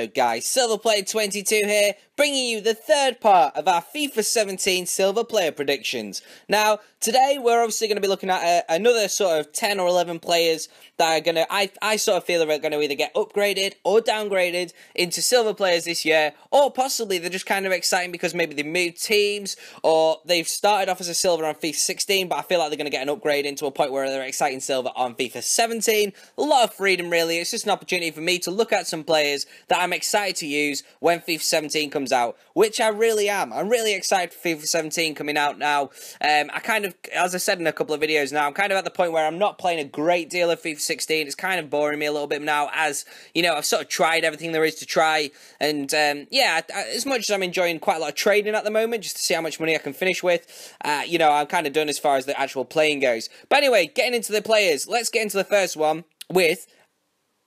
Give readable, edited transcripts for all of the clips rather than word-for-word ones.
Hello guys, Silverplay22 here, bringing you the third part of our FIFA 17 Silver Player predictions. Now, today we're obviously going to be looking at another sort of 10 or 11 players that are going to, I sort of feel are going to either get upgraded or downgraded into Silver Players this year, or possibly they're just kind of exciting because maybe they moved teams, or they've started off as a Silver on FIFA 16, but I feel like they're going to get an upgrade into a point where they're exciting Silver on FIFA 17. A lot of freedom really, it's just an opportunity for me to look at some players that I'm excited to use when FIFA 17 comes out, which I really am. I'm really excited for FIFA 17 coming out now. I kind of, as I said in a couple of videos now, I'm kind of at the point where I'm not playing a great deal of FIFA 16. It's kind of boring me a little bit now, as, you know, I've sort of tried everything there is to try, and yeah, as much as I'm enjoying quite a lot of trading at the moment, just to see how much money I can finish with, you know, I'm kind of done as far as the actual playing goes. But anyway, getting into the players, let's get into the first one with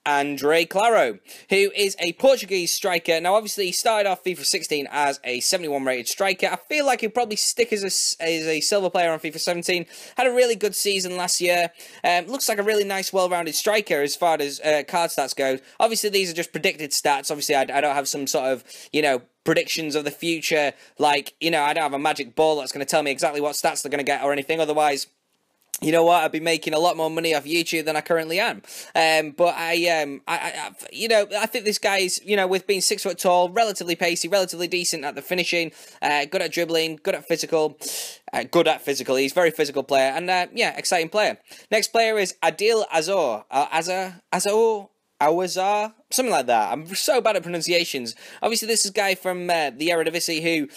Andre Claro, who is a Portuguese striker. Now, obviously, he started off FIFA 16 as a 71 rated striker. I feel like he'll probably stick as a silver player on FIFA 17. Had a really good season last year. Looks like a really nice, well-rounded striker as far as card stats go. Obviously, these are just predicted stats. Obviously, I don't have some sort of, you know, predictions of the future. Like, you know, I don't have a magic ball that's going to tell me exactly what stats they're going to get or anything. Otherwise, you know what, I'd be making a lot more money off YouTube than I currently am. But you know, I think this guy is, you know, with being 6 foot tall, relatively pacey, relatively decent at the finishing, good at dribbling, good at physical. He's a very physical player, and yeah, exciting player. Next player is Adil Awazar, something like that. I'm so bad at pronunciations. Obviously, this is a guy from the Eredivisie who,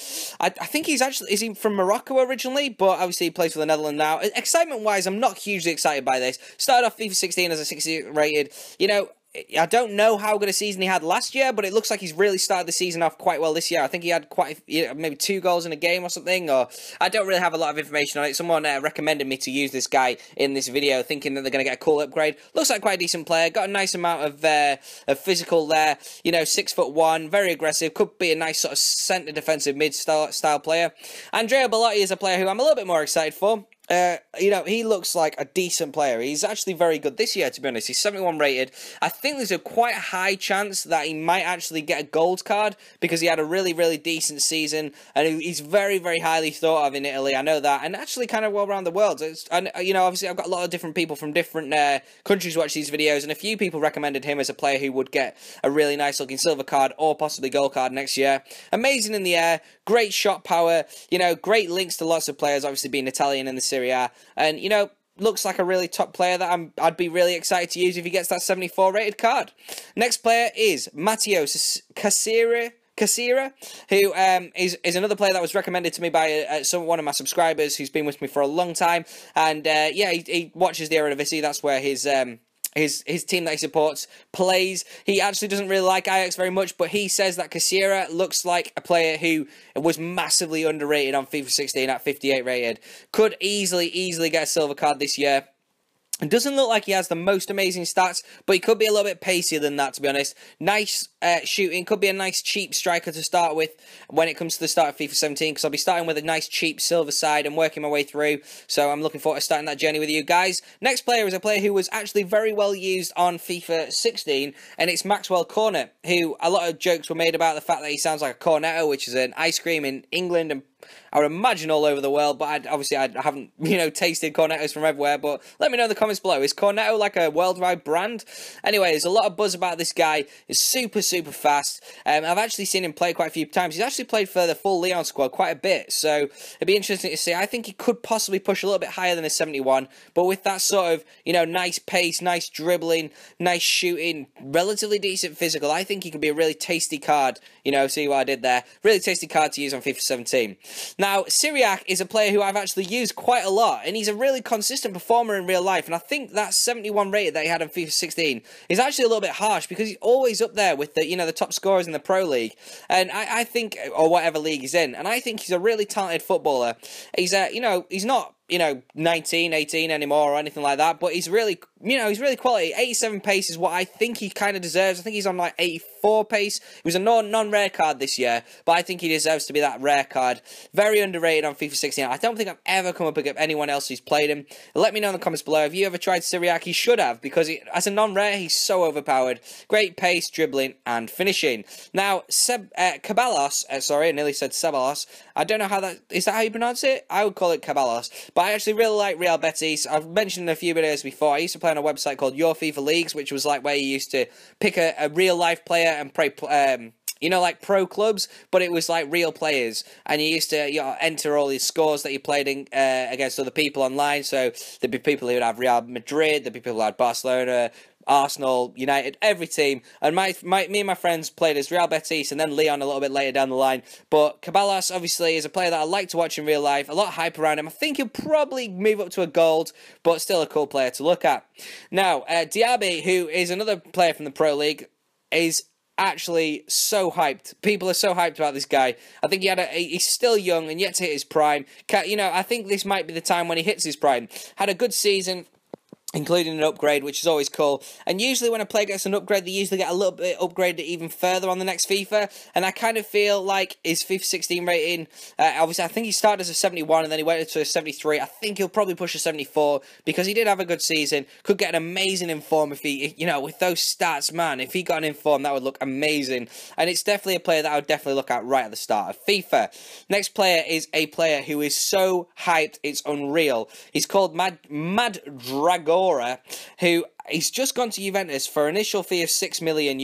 I think he's actually, is he from Morocco originally? But obviously he plays for the Netherlands now. Excitement-wise, I'm not hugely excited by this. Started off FIFA 16 as a 60 rated. You know, I don't know how good a season he had last year, but it looks like he's really started the season off quite well this year. I think he had maybe 2 goals in a game or something, or I don't really have a lot of information on it. Someone recommended me to use this guy in this video, thinking that they're going to get a cool upgrade. Looks like quite a decent player. Got a nice amount of physical there. You know, 6'1", very aggressive. Could be a nice sort of centre defensive mid-style player. Andrea Bellotti is a player who I'm a little bit more excited for. You know, he looks like a decent player. He's actually very good this year, to be honest. He's 71 rated. I think there's a quite high chance that he might actually get a gold card because he had a really, really decent season, and he's very, very highly thought of in Italy. I know that, and actually kind of well around the world. And you know, obviously, I've got a lot of different people from different countries watch these videos, and a few people recommended him as a player who would get a really nice looking silver card or possibly gold card next year. Amazing in the air, great shot power. You know, great links to lots of players. Obviously, being Italian in the Serie A, and you know, looks like a really top player that I'd be really excited to use if he gets that 74 rated card. Next player is Matteo Kucera, who is another player that was recommended to me by one of my subscribers who's been with me for a long time, and yeah, he watches the Eredivisie. That's where his team that he supports plays. He actually doesn't really like Ajax very much, but he says that Kucera looks like a player who was massively underrated on FIFA 16 at 58 rated. Could easily get a silver card this year. It doesn't look like he has the most amazing stats, but he could be a little bit pacier than that, to be honest. Nice shooting, could be a nice cheap striker to start with when it comes to the start of FIFA 17, because I'll be starting with a nice cheap silver side and working my way through, so I'm looking forward to starting that journey with you guys. Next player is a player who was actually very well used on FIFA 16, and it's Maxwell, who a lot of jokes were made about the fact that he sounds like a cornetto, which is an ice cream in England and I would imagine all over the world, but obviously I haven't, you know, tasted cornettos from everywhere, but let me know in the comments below. Is cornetto like a worldwide brand? Anyway, there's a lot of buzz about this guy. He's super, super fast. I've actually seen him play quite a few times. He's actually played for the full Leon squad quite a bit, so it'd be interesting to see. I think he could possibly push a little bit higher than a 71, but with that sort of, you know, nice pace, nice dribbling, nice shooting, relatively decent physical, I think he could be a really tasty card. You know, see what I did there? Really tasty card to use on FIFA 17. Now, Ziyech is a player who I've actually used quite a lot, and he's a really consistent performer in real life, and I think that 71 rated that he had in FIFA 16 is actually a little bit harsh, because he's always up there with the, you know, the top scorers in the Pro League, and I think, or whatever league he's in, and I think he's a really talented footballer. He's, you know, he's not 19, 18 anymore or anything like that, but he's really, he's really quality. 87 pace is what I think he kind of deserves. I think he's on like 84 pace. He was a non-rare card this year, but I think he deserves to be that rare card. Very underrated on FIFA 16. I don't think I've ever come up against anyone else who's played him. Let me know in the comments below. Have you ever tried Ziyech? He should have, because as a non-rare, he's so overpowered. Great pace, dribbling, and finishing. Now, Cabello, sorry, I nearly said Ceballos. I don't know how is that how you pronounce it? I would call it Cabello. But I actually really like Real Betis. I've mentioned in a few videos before, I used to play on a website called Your FIFA Leagues, which was like where you used to pick a real-life player and play, like pro clubs, but it was like real players, and you used to enter all these scores that you played in against other people online. So there'd be people who would have Real Madrid, there'd be people who had Barcelona, Arsenal, United, every team, and me and my friends played as Real Betis and then Leon a little bit later down the line. But Cabello obviously is a player that I like to watch in real life. A lot of hype around him. I think he'll probably move up to a gold, but still a cool player to look at. Now, Diaby, who is another player from the Pro League, is actually so hyped. People are so hyped about this guy. I think he's still young and yet to hit his prime. I think this might be the time when he hits his prime. Had a good season, including an upgrade, which is always cool. And usually when a player gets an upgrade, they usually get a little bit upgraded even further on the next FIFA. And I kind of feel like his FIFA 16 rating, obviously I think he started as a 71 and then he went into a 73. I think he'll probably push a 74 because he did have a good season. Could get an amazing inform if he, with those stats, man, if he got an inform, that would look amazing. And it's definitely a player that I would definitely look at right at the start of FIFA. Next player is a player who is so hyped, it's unreal. He's called Mad Dragora, who he's just gone to Juventus for an initial fee of €6 million,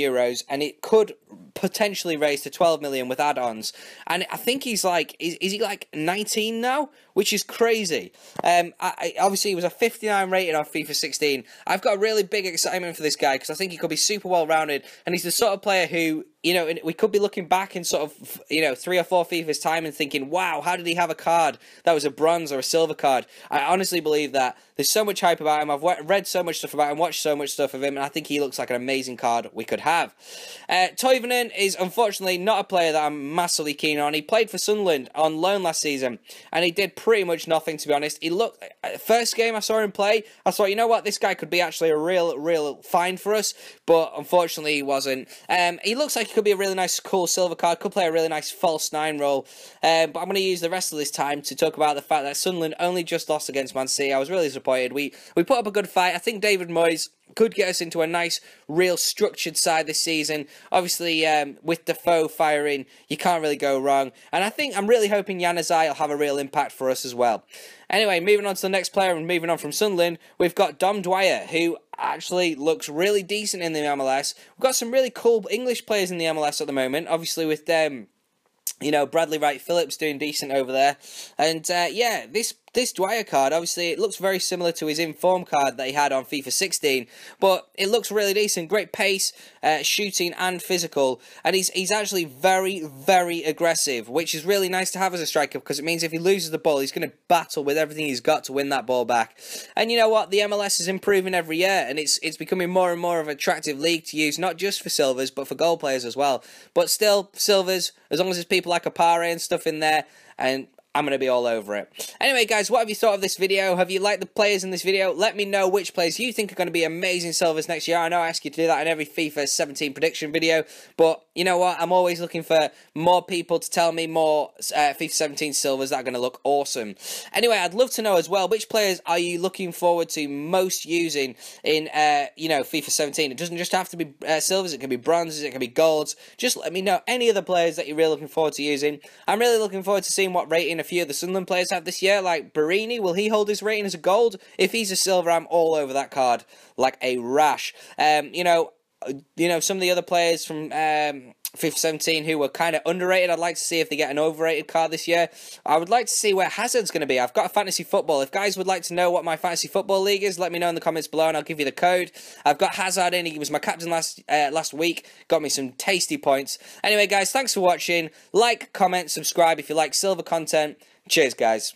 and it could potentially raise to 12 million with add-ons. And I think he's like, is he like 19 now? Which is crazy. Obviously, he was a 59 rating on FIFA 16. I've got a really big excitement for this guy because I think he could be super well-rounded, and he's the sort of player who, we could be looking back in sort of, 3 or 4 FIFA's time and thinking, wow, how did he have a card that was a bronze or a silver card? I honestly believe that. There's so much hype about him. I've read so much stuff about him, watched so much stuff of him, and I think he looks like an amazing card we could have. Toivonen is unfortunately not a player that I'm massively keen on. He played for Sunderland on loan last season, and he did pretty much nothing, to be honest. He looked, first game I saw him play, I thought, you know what, this guy could be actually a real find for us, but unfortunately he wasn't. He looks like he could be a really nice, cool silver card, could play a really nice false 9 role, but I'm going to use the rest of this time to talk about the fact that Sunderland only just lost against Man City. I was really disappointed. We put up a good fight. I think David Moyes could get us into a nice, real structured side this season. Obviously, with Defoe firing, you can't really go wrong. And I'm really hoping Januzaj will have a real impact for us as well. Anyway, moving on to the next player and moving on from Sunderland, we've got Dwyer, who actually looks really decent in the MLS. We've got some really cool English players in the MLS at the moment, obviously with them. Bradley Wright Phillips doing decent over there. And, yeah, this Dwyer card, obviously, it looks very similar to his inform card that he had on FIFA 16, but it looks really decent. Great pace, shooting, and physical. And he's actually very, very aggressive, which is really nice to have as a striker, because it means if he loses the ball, he's going to battle with everything he's got to win that ball back. And you know what? The MLS is improving every year, and it's becoming more and more of an attractive league to use, not just for silvers, but for gold players as well. But still, silvers, as long as there's people like Apare and stuff in there, and I'm going to be all over it. Anyway, guys, what have you thought of this video? Have you liked the players in this video? Let me know which players you think are going to be amazing silvers next year. I know I ask you to do that in every FIFA 17 prediction video, but you know what? I'm always looking for more people to tell me more FIFA 17 silvers that are going to look awesome. Anyway, I'd love to know as well, which players are you looking forward to most using in, FIFA 17? It doesn't just have to be silvers. It can be bronzes. It can be golds. Just let me know any of the players that you're really looking forward to using. I'm really looking forward to seeing what rating a few of the Sunderland players have this year, like Barini. Will he hold his rating as a gold? If he's a silver, I'm all over that card like a rash. Some of the other players from FIFA 17 who were kind of underrated, I'd like to see if they get an overrated card this year. I would like to see where Hazard's going to be. I've got a fantasy football. If guys would like to know what my fantasy football league is, let me know in the comments below and I'll give you the code. I've got Hazard in. He was my captain last week. Got me some tasty points. Anyway, guys, thanks for watching. Like, comment, subscribe if you like silver content. Cheers, guys.